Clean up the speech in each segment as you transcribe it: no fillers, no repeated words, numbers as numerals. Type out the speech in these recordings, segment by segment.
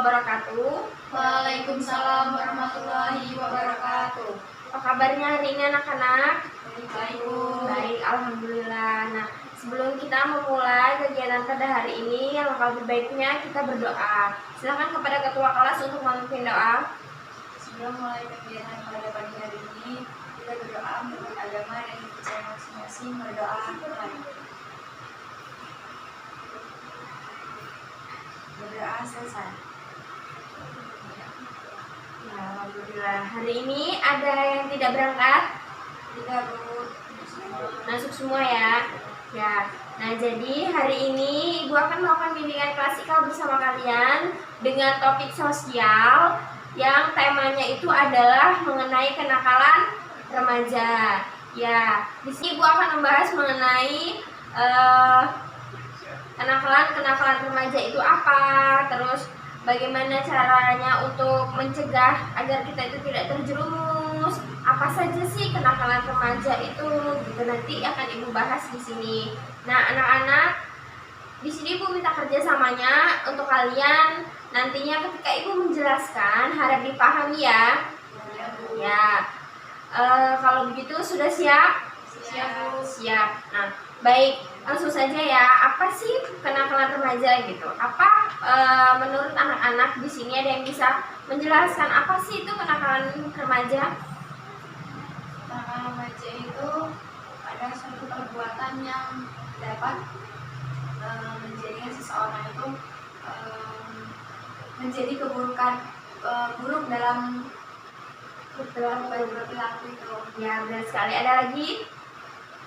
wabarakatuh. Waalaikumsalam warahmatullahi wabarakatuh. Apa kabarnya hari ini anak-anak? Baik. Baik, alhamdulillah. Nah, sebelum kita memulai kegiatan pada hari ini, yang lebih baiknya kita berdoa. Silakan kepada ketua kelas untuk memimpin doa. Sebelum mulai kegiatan pada pagi hari ini, kita berdoa menurut agama dan kepercayaan masing-masing. Berdoa mulai. Berdoa selesai. Ya, alhamdulillah. Hari ini ada yang tidak berangkat? Tidak, Bu. Masuk semua ya. Ya. Nah, jadi hari ini Ibu akan melakukan bimbingan klasikal bersama kalian dengan topik sosial yang temanya itu adalah mengenai kenakalan remaja. Ya, di sini Ibu akan membahas mengenai kenakalan remaja itu apa, terus bagaimana caranya untuk mencegah agar kita itu tidak terjerumus. Apa saja sih kenakalan remaja itu? Gitu nanti akan Ibu bahas di sini. Nah, anak-anak, di sini Ibu minta kerjasamanya untuk kalian. Nantinya ketika Ibu menjelaskan harap dipahami ya. Ya. Kalau begitu sudah siap? Siap, Bu. Siap. Nah, baik, langsung saja ya. Apa sih kenakalan remaja gitu? Apa menurut anak-anak di sini ada yang bisa menjelaskan apa sih itu kenakalan remaja? Kenakalan remaja itu ada suatu perbuatan yang dapat menjadikan seseorang itu menjadi keburukan buruk dalam berperilaku itu. Ya, benar sekali. Ada lagi?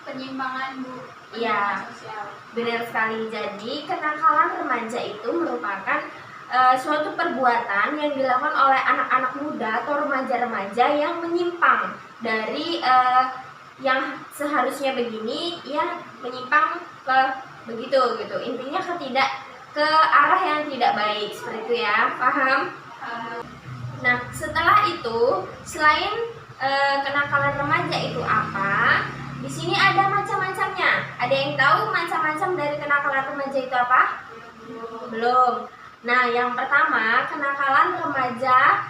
Penyimpangan, Bu. Iya. Sosial. Benar sekali. Jadi kenakalan remaja itu merupakan suatu perbuatan yang dilakukan oleh anak-anak muda atau remaja-remaja yang menyimpang dari yang seharusnya begini, ia menyimpang ke begitu gitu. Intinya ke arah yang tidak baik seperti itu ya. Paham? Nah, setelah itu selain kenakalan remaja itu apa? Di sini ada macam-macamnya. Ada yang tahu macam-macam dari kenakalan remaja itu apa? Belum. Nah, yang pertama kenakalan remaja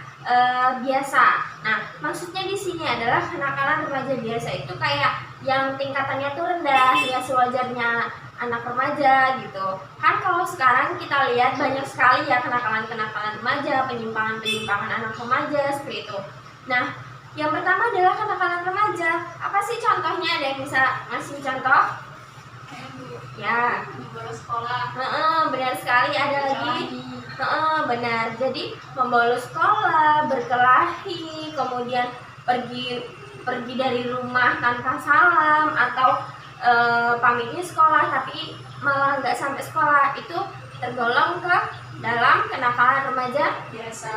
biasa. Nah, maksudnya di sini adalah kenakalan remaja biasa itu kayak yang tingkatannya tuh rendah, ya sewajarnya anak remaja gitu. Kan kalau sekarang kita lihat banyak sekali ya kenakalan-kenakalan remaja, penyimpangan-penyimpangan anak remaja seperti itu. Nah, yang pertama adalah kenakalan remaja. Apa sih contohnya? Ada yang bisa ngasih contoh? Ya. Bolos sekolah. Benar sekali. Ada lagi? Benar. Jadi membolos sekolah, berkelahi, kemudian pergi dari rumah tanpa salam, atau pamitnya sekolah tapi malah nggak sampai sekolah, itu tergolong ke dalam kenakalan remaja Biasa.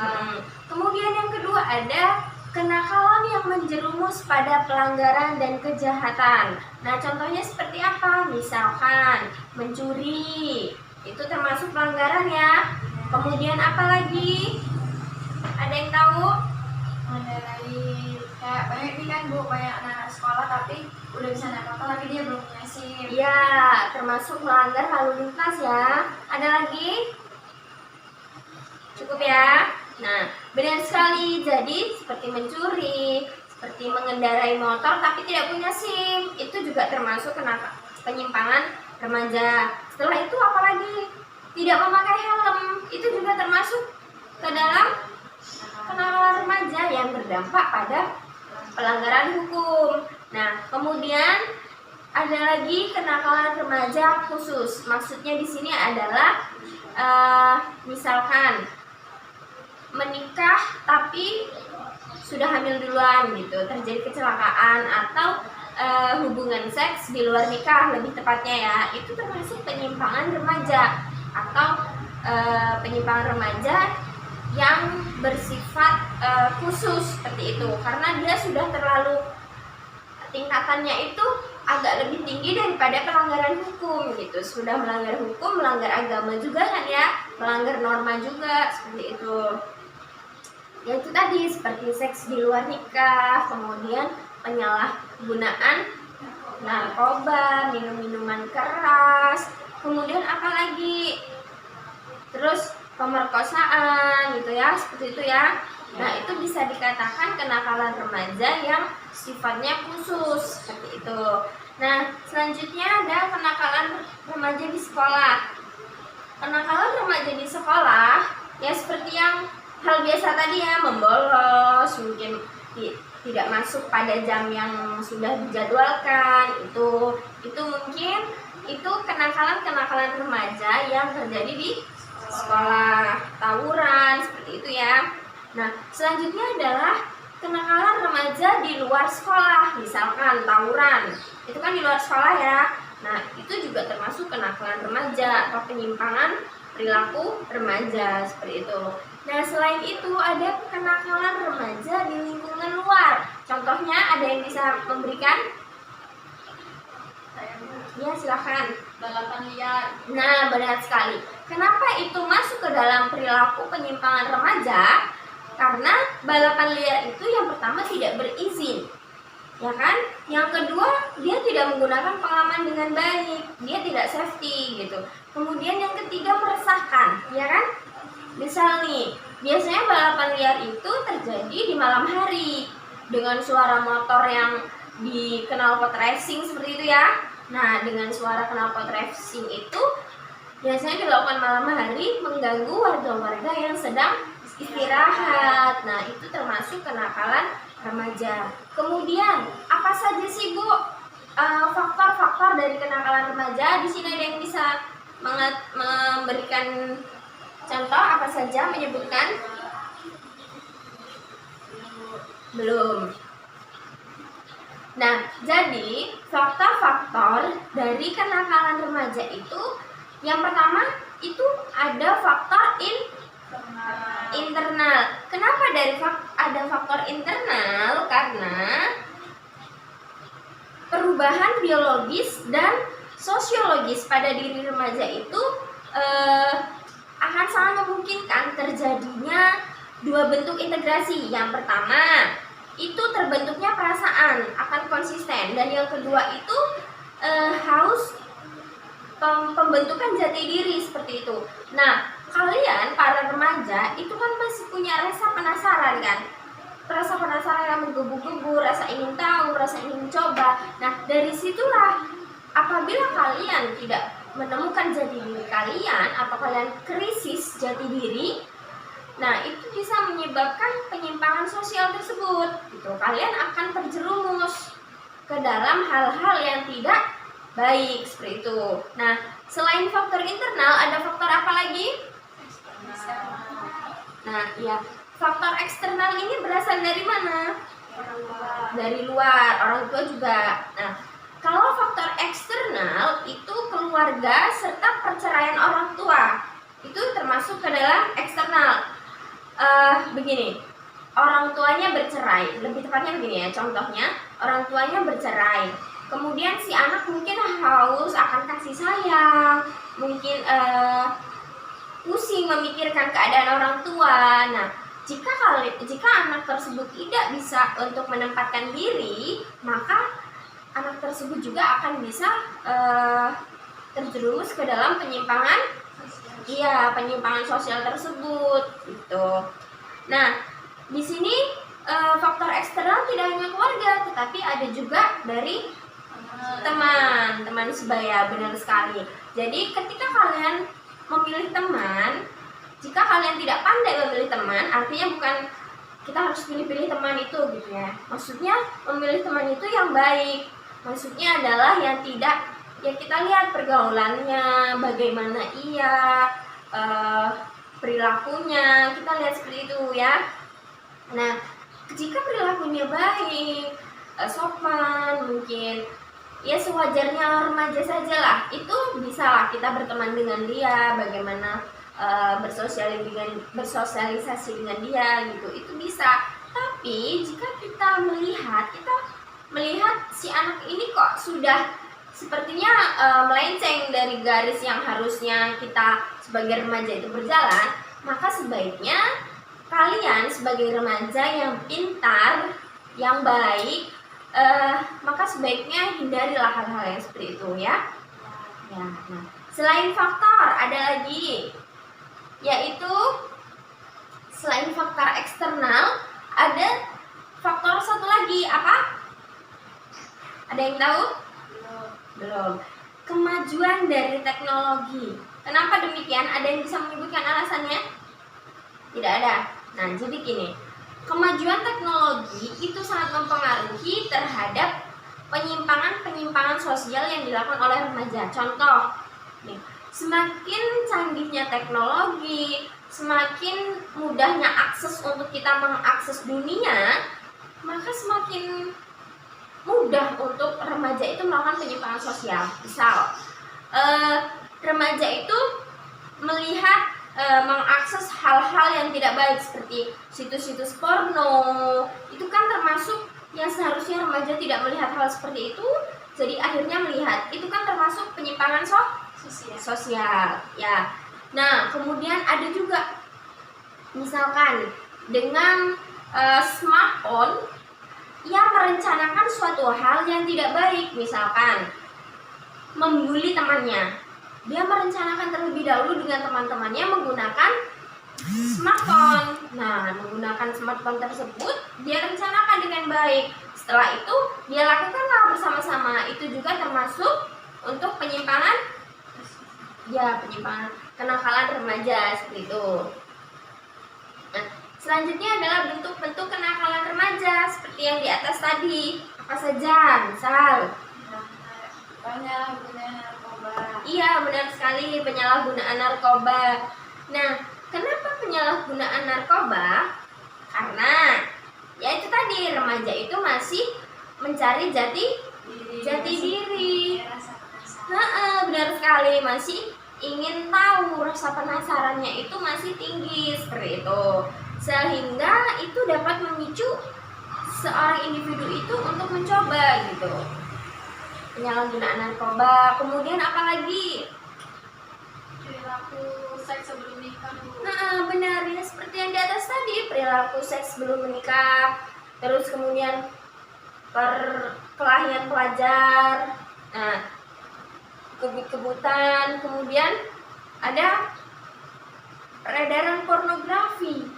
Kemudian yang kedua ada kenakalan yang menjerumus pada pelanggaran dan kejahatan. Nah, contohnya seperti apa? Misalkan mencuri, itu termasuk pelanggaran ya. Kemudian apa lagi? Ada yang tahu? Mengendarai kayak banyak nih kan, Bu, banyak anak sekolah tapi udah bisa naik motor tapi dia belum punya SIM. Ya, termasuk melanggar lalu lintas ya. Ada lagi? Cukup ya? Nah, benar sekali. Jadi seperti mencuri, seperti mengendarai motor tapi tidak punya SIM, itu juga termasuk penyimpangan remaja. Setelah itu apa lagi? Tidak memakai helm, itu juga termasuk ke dalam kenakalan remaja yang berdampak pada pelanggaran hukum. Nah, kemudian ada lagi kenakalan remaja khusus. Maksudnya di sini adalah misalkan menikah tapi sudah hamil duluan gitu, terjadi kecelakaan atau hubungan seks di luar nikah lebih tepatnya ya, itu termasuk penyimpangan remaja atau penyimpangan remaja yang bersifat khusus seperti itu, karena dia sudah terlalu tingkatannya itu agak lebih tinggi daripada pelanggaran hukum gitu. Sudah melanggar hukum, melanggar agama juga kan ya, melanggar norma juga seperti itu. Ya itu tadi seperti seks di luar nikah, kemudian penyalahgunaan narkoba, minum-minuman keras, kemudian apa lagi? Terus pemerkosaan gitu ya, seperti itu ya. Nah, itu bisa dikatakan kenakalan remaja yang sifatnya khusus seperti itu. Nah, selanjutnya ada kenakalan remaja di sekolah. Kenakalan remaja di sekolah ya seperti yang hal biasa tadi ya, membolos, mungkin tidak masuk pada jam yang sudah dijadwalkan. Itu mungkin itu kenakalan-kenakalan remaja yang terjadi di sekolah, tawuran seperti itu ya. Nah, selanjutnya adalah kenakalan remaja di luar sekolah, misalkan tawuran. Itu kan di luar sekolah ya. Nah, itu juga termasuk kenakalan remaja atau penyimpangan perilaku remaja seperti itu. Nah, selain itu ada kenakalan remaja di lingkungan luar. Contohnya ada yang bisa memberikan? Ya, silakan. Balapan liar. Nah, benar sekali. Kenapa itu masuk ke dalam perilaku penyimpangan remaja? Karena balapan liar itu yang pertama tidak berizin, ya kan? Yang kedua, dia tidak menggunakan pengaman dengan baik, dia tidak safety gitu. Kemudian yang ketiga, meresahkan, ya kan? Misal nih, biasanya balapan liar itu terjadi di malam hari dengan suara motor yang dikenal pot racing seperti itu ya. Nah, dengan suara knalpot racing itu biasanya dilakukan malam hari, mengganggu warga-warga yang sedang istirahat. Nah, itu termasuk kenakalan remaja. Kemudian, apa saja sih Bu faktor-faktor dari kenakalan remaja? Di sini ada yang bisa memberikan contoh apa saja, menyebutkan? Belum. Nah, jadi faktor-faktor dari kenakalan remaja itu yang pertama itu ada faktor internal. Kenapa ada faktor internal? Karena perubahan biologis dan sosiologis pada diri remaja itu akan sangat memungkinkan terjadinya dua bentuk integrasi. Yang pertama itu terbentuknya perasaan akan konsisten, dan yang kedua itu haus pembentukan jati diri seperti itu. Nah, kalian para remaja itu kan masih punya rasa penasaran kan? Rasa penasaran yang menggebu-gebu, rasa ingin tahu, rasa ingin mencoba. Nah, dari situlah apabila kalian tidak menemukan jati diri kalian atau kalian krisis jati diri, nah itu bisa menyebabkan penyimpangan sosial tersebut. Gitu. Kalian akan terjerumus ke dalam hal-hal yang tidak baik seperti itu. Nah, selain faktor internal, ada faktor apa lagi? Nah, ya, faktor eksternal ini berasal dari mana? Dari luar, orang tua juga. Nah, kalau faktor eksternal itu keluarga serta perceraian orang tua, itu termasuk ke dalam eksternal. Begini, orang tuanya bercerai, lebih tepatnya begini ya, contohnya orang tuanya bercerai, kemudian si anak mungkin haus akan kasih sayang, mungkin pusing memikirkan keadaan orang tua. Nah, jika anak tersebut tidak bisa untuk menempatkan diri, maka anak tersebut juga akan bisa terjerumus ke dalam penyimpangan sosial tersebut gitu. Nah, di sini faktor eksternal tidak hanya keluarga, tetapi ada juga dari teman sebaya, benar sekali. Jadi ketika kalian memilih teman, jika kalian tidak pandai memilih teman, artinya bukan kita harus pilih-pilih teman itu gitu ya. Maksudnya memilih teman itu yang baik. Maksudnya adalah yang tidak, ya kita lihat pergaulannya, bagaimana ia, perilakunya, kita lihat seperti itu ya. Nah, jika perilakunya baik, sopan, mungkin ya sewajarnya remaja sajalah, itu bisalah kita berteman dengan dia, bagaimana bersosialisasi dengan dia gitu, itu bisa. Tapi jika kita melihat si anak ini kok sudah sepertinya melenceng dari garis yang harusnya kita sebagai remaja itu berjalan, maka sebaiknya kalian sebagai remaja yang pintar, yang baik, maka sebaiknya hindarilah hal-hal yang seperti itu ya. Nah, selain faktor ada lagi yaitu selain faktor eksternal ada faktor satu lagi, apa? Ada yang tahu? Belum. Kemajuan dari teknologi. Kenapa demikian? Ada yang bisa menyebutkan alasannya? Tidak ada. Nah, jadi gini, kemajuan teknologi itu sangat mempengaruhi terhadap penyimpangan-penyimpangan sosial yang dilakukan oleh remaja. Contoh, nih, semakin canggihnya teknologi, semakin mudahnya akses untuk kita mengakses dunia, maka semakin mudah untuk remaja itu melakukan penyimpangan sosial. Misal, remaja itu melihat mengakses hal-hal yang tidak baik seperti situs-situs porno. Itu kan termasuk yang seharusnya remaja tidak melihat hal seperti itu, jadi akhirnya melihat. Itu kan termasuk penyimpangan sosial. Ya. Nah, kemudian ada juga misalkan dengan smartphone ia merencanakan suatu hal yang tidak baik, misalkan membuli temannya. Dia merencanakan terlebih dahulu dengan teman-temannya menggunakan smartphone. Nah, menggunakan smartphone tersebut dia rencanakan dengan baik. Setelah itu dia lakukanlah bersama-sama. Itu juga termasuk untuk penyimpangan kenakalan remaja seperti itu. Nah, selanjutnya adalah bentuk-bentuk kenakalan remaja seperti yang di atas tadi. Apa saja? Misal penyalahgunaan narkoba. Iya, benar sekali, penyalahgunaan narkoba. Nah, kenapa penyalahgunaan narkoba? Karena ya itu tadi, remaja itu masih mencari jati diri. Benar sekali, masih ingin tahu, rasa penasarannya itu masih tinggi seperti itu. Sehingga itu dapat memicu seorang individu itu untuk mencoba gitu. Penyalahgunaan narkoba, kemudian apalagi? Perilaku seks sebelum nikah, Bu. Benar, ya seperti yang di atas tadi, perilaku seks sebelum menikah, terus kemudian perkelahian pelajar, kebut-kebutan, kemudian ada peredaran pornografi.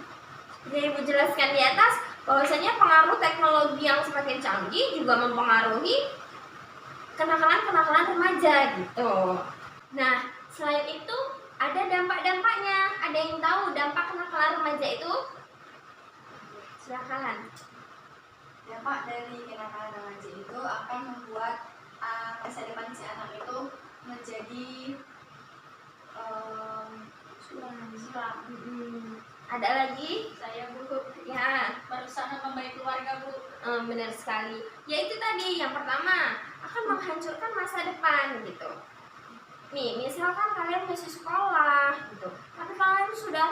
Jadi Ibu jelaskan di atas bahwasanya pengaruh teknologi yang semakin canggih juga mempengaruhi kenakalan remaja gitu. Nah, selain itu ada dampak-dampaknya. Ada yang tahu dampak kenakalan remaja itu? Silakan. Dampak dari kenakalan remaja itu akan membuat masa depan si anak itu menjadi suram. Ada lagi? Saya, Bu, Ya, berusaha membaik keluarga, Bu. benar sekali. Ya itu tadi, yang pertama akan menghancurkan masa depan gitu. Nih, misalkan kalian masih sekolah gitu, tapi kalian sudah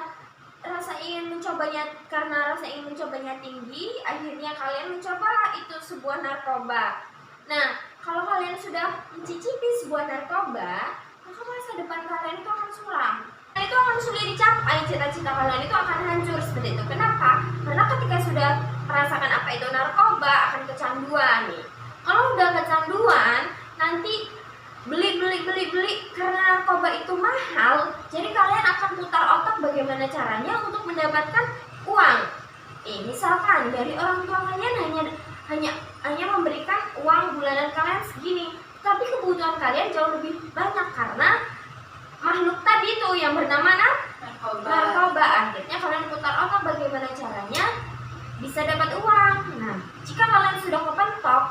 rasa ingin mencobanya, karena rasa ingin mencobanya tinggi, akhirnya kalian mencobalah itu sebuah narkoba. Nah, kalau kalian sudah mencicipi sebuah narkoba, maka masa depan kalian itu akan suram. Itu akan sulit dicapai, cita-cita kalian itu akan hancur seperti itu. Kenapa? Karena ketika sudah merasakan apa itu narkoba, akan kecanduan nih. Kalau udah kecanduan, nanti beli karena narkoba itu mahal, jadi kalian akan putar otak bagaimana caranya untuk mendapatkan uang. Misalkan dari orang tua kalian hanya memberikan uang bulanan kalian segini, tapi kebutuhan kalian jauh lebih banyak karena makhluk tadi tuh yang bernama narkoba. Akhirnya kalian putar otak bagaimana caranya bisa dapat uang. Nah, jika kalian sudah kepentok,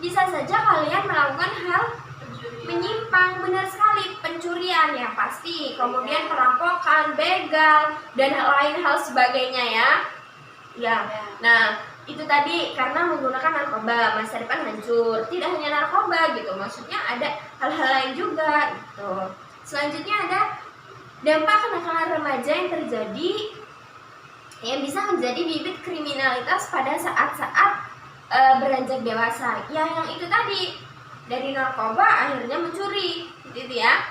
bisa saja kalian melakukan hal menyimpang, benar sekali, pencurian ya pasti, kemudian perampokan, begal, dan lain hal sebagainya ya. Nah, itu tadi karena menggunakan narkoba, masa depan hancur. Tidak hanya narkoba gitu, maksudnya ada hal-hal lain juga gitu. Selanjutnya ada dampak kenakalan remaja yang terjadi yang bisa menjadi bibit kriminalitas pada saat-saat beranjak dewasa. Ya, yang itu tadi, dari narkoba akhirnya mencuri, gitu ya.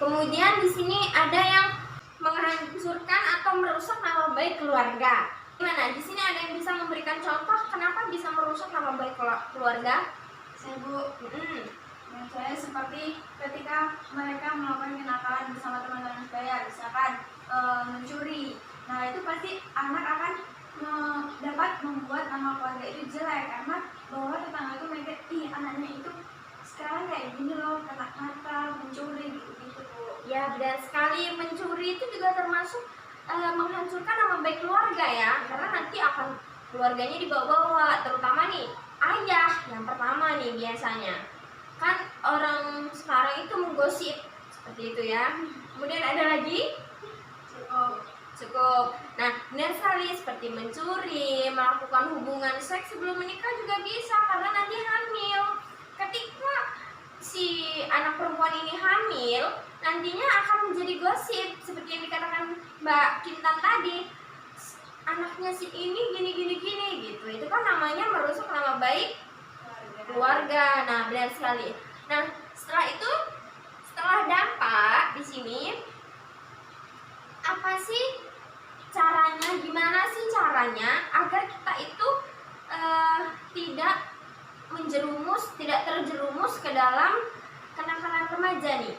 Kemudian di sini ada yang menghancurkan atau merusak nama baik keluarga. Gimana? Di sini ada yang bisa memberikan contoh kenapa bisa merusak nama baik keluarga? Saya, Bu. Saya seperti ketika mereka melakukan kenakalan bersama teman-teman saya, misalkan anak akan dapat membuat nama keluarga itu jelek, karena bahwa tetangga itu mikir, ih anaknya itu sekarang kayak gini loh, kena nakal, mencuri gitu Bu. Ya, benar sekali. Mencuri itu juga termasuk menghancurkan nama baik keluarga ya, karena nanti akan keluarganya dibawa-bawa, terutama nih ayah yang pertama nih biasanya. Kan orang sekarang itu menggosip seperti itu ya. Kemudian ada lagi? Cukup. Nah, benar sekali, seperti mencuri, melakukan hubungan seks sebelum menikah juga bisa karena nanti hamil. Ketika si anak perempuan ini hamil, nantinya akan menjadi gosip seperti yang dikatakan Mbak Kintan tadi. Anaknya si ini gini gitu. Itu kan namanya merusak nama baik keluarga. Nah, benar sekali. Nah, setelah itu, setelah dampak di sini, apa sih caranya? Gimana sih caranya agar kita itu tidak terjerumus ke dalam kenakalan remaja nih?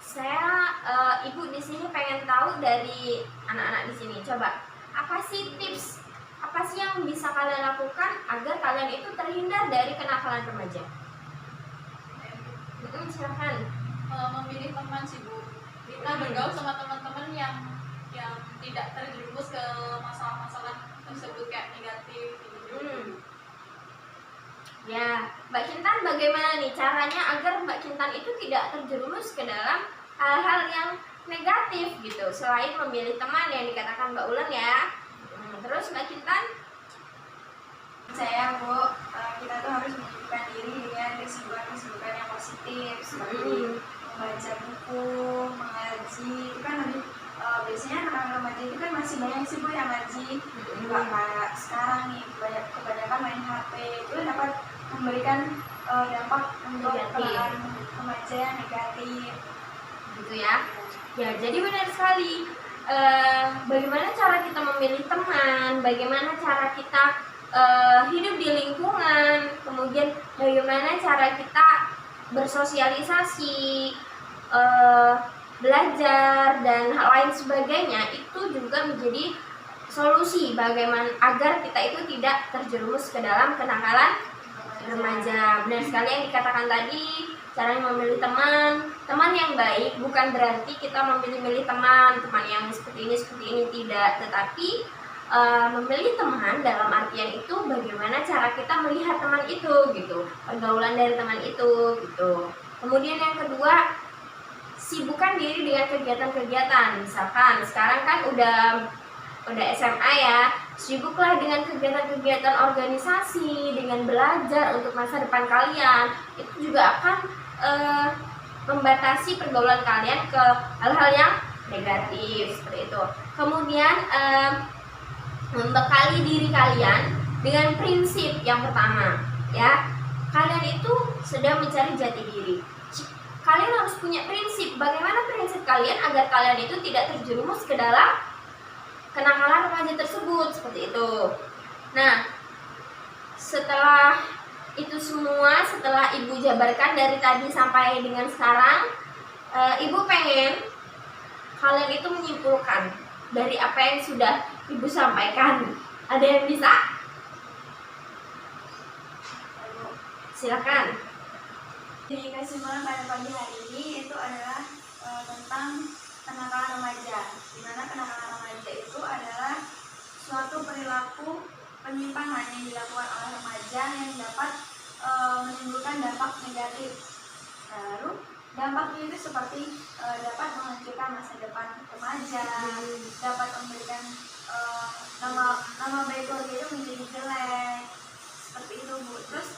Saya ibu di sini pengen tahu dari anak-anak di sini. Coba, apa sih tips? Apa sih yang bisa kalian lakukan agar kalian itu terhindar dari kenakalan remaja? Silakan. Memilih teman sih Bu. Kita bergaul sama teman-teman yang tidak terjerumus ke masalah-masalah tersebut kayak negatif gitu. Ya, Mbak Kintan bagaimana nih caranya agar Mbak Kintan itu tidak terjerumus ke dalam hal-hal yang negatif gitu, selain memilih teman yang dikatakan Mbak Ulen ya. Terus Mbak Kintan? Saya Bu, kita tuh harus menyibukkan diri dengan kesibukan-kesibukan yang positif seperti membaca buku, mengaji. Itu kan lebih biasanya anak-anak remaja itu kan masih banyak sih Bu yang ngaji. Nggak kayak sekarang nih, kebanyakan main HP. Itu dapat memberikan dampak untuk kenakalan remaja yang negatif. Gitu ya. Ya, jadi benar sekali. Bagaimana cara kita memilih teman, bagaimana cara kita hidup di lingkungan, kemudian bagaimana cara kita bersosialisasi, belajar dan hal lain sebagainya, itu juga menjadi solusi bagaimana agar kita itu tidak terjerumus ke dalam kenakalan remaja. Benar sekali yang dikatakan tadi, caranya memilih teman yang baik bukan berarti kita memilih teman yang seperti ini tidak, tetapi memilih teman dalam artian itu bagaimana cara kita melihat teman itu gitu, pergaulan dari teman itu gitu. Kemudian yang kedua, sibukkan diri dengan kegiatan-kegiatan. Misalkan sekarang kan udah SMA ya, sibuklah dengan kegiatan-kegiatan organisasi, dengan belajar untuk masa depan kalian. Itu juga akan membatasi pergaulan kalian ke hal-hal yang negatif seperti itu. Kemudian membekali diri kalian dengan prinsip yang pertama ya, kalian itu sedang mencari jati diri. Kalian harus punya prinsip. Bagaimana prinsip kalian agar kalian itu tidak terjerumus ke dalam kenakalan remaja tersebut seperti itu. Nah, setelah itu semua, setelah ibu jabarkan dari tadi sampai dengan sekarang, ibu pengen kalian itu menyimpulkan dari apa yang sudah ibu sampaikan. Ada yang bisa? Silakan. Jadi kesimpulan pada pagi hari ini itu adalah tentang kenakalan remaja. Di mana kenakalan remaja itu adalah suatu perilaku penyimpangan yang dilakukan oleh remaja yang dapat menimbulkan dampak negatif. Lalu dampaknya itu seperti dapat menghancurkan masa depan remaja, dapat memberikan nama baik keluarga itu menjadi jelek, seperti itu Bu. Terus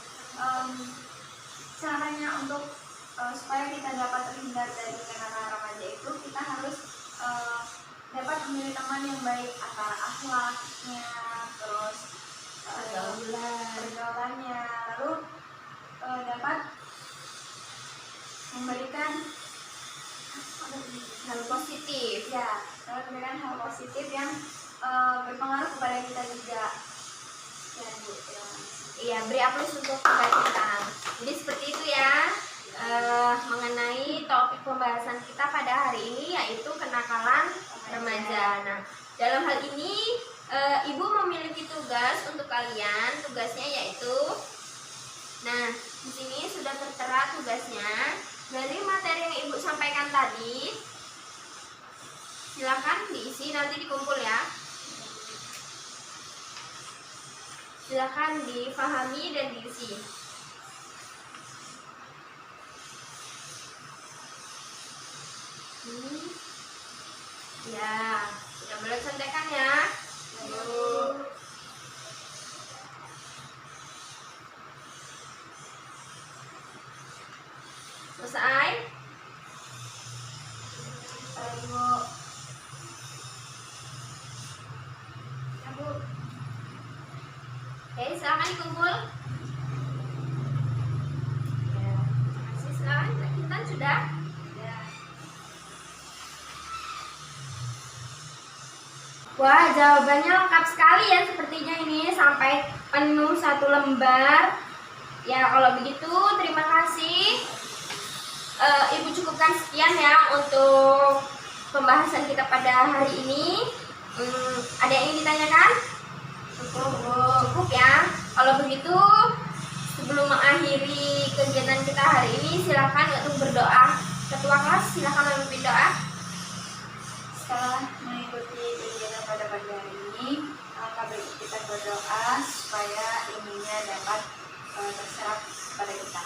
caranya untuk supaya kita dapat terhindar dari kenakalan remaja itu, kita harus dapat memilih teman yang baik, antara akhlaknya, terus pergaulannya, lalu dapat memberikan Hal positif. ya, dapat memberikan hal positif yang berpengaruh kepada kita juga. Ya Bu, terima kasih. Iya, beri aplaus untuk Mbak Kintan. Jadi seperti itu ya, mengenai topik pembahasan kita pada hari ini, yaitu kenakalan remaja. Nah, dalam hal ini Ibu memiliki tugas untuk kalian. Tugasnya yaitu, nah di sini sudah tertera tugasnya. Dari materi yang Ibu sampaikan tadi, silakan diisi, nanti dikumpul ya. Silakan difahami dan diisi. Ya, sudah boleh contekan ya. Selesai? Ibu. Ya, Bu. Oke, silakan dikumpul. Ya, terima kasih. Silakan, Kak Intan sudah? Ya. Wah, jawabannya lengkap sekali ya sepertinya ini, sampai penuh satu lembar. Ya, kalau begitu terima kasih. Ibu cukupkan sekian ya untuk pembahasan kita pada hari ini. Ada yang ingin ditanyakan? Cukup ya. Kalau begitu, sebelum mengakhiri kegiatan kita hari ini, silakan untuk berdoa. Ketua kelas, silakan memimpin doa. Setelah mengikuti kegiatan pada pagi hari ini, alangkah baik kita berdoa supaya ilmunya dapat terserap pada kita.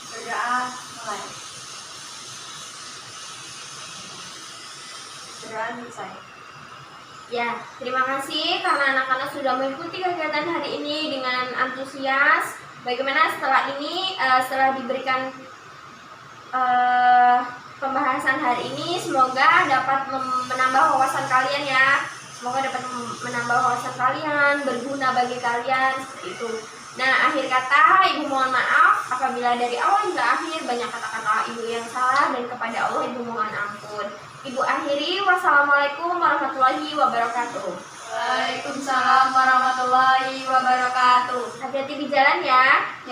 Berdoa mulai. Berdoa selesai. Ya, terima kasih karena anak-anak sudah mengikuti kegiatan hari ini dengan antusias. Bagaimana setelah ini, setelah diberikan pembahasan hari ini, semoga dapat menambah wawasan kalian ya. Semoga dapat menambah wawasan kalian, berguna bagi kalian, seperti itu. Nah, akhir kata, Ibu mohon maaf apabila dari awal hingga akhir banyak kata-kata Ibu yang salah, dan kepada Allah Ibu mohon ampun. Ibu akhiri, wassalamualaikum warahmatullahi wabarakatuh. Waalaikumsalam warahmatullahi wabarakatuh. Hati-hati di jalan ya.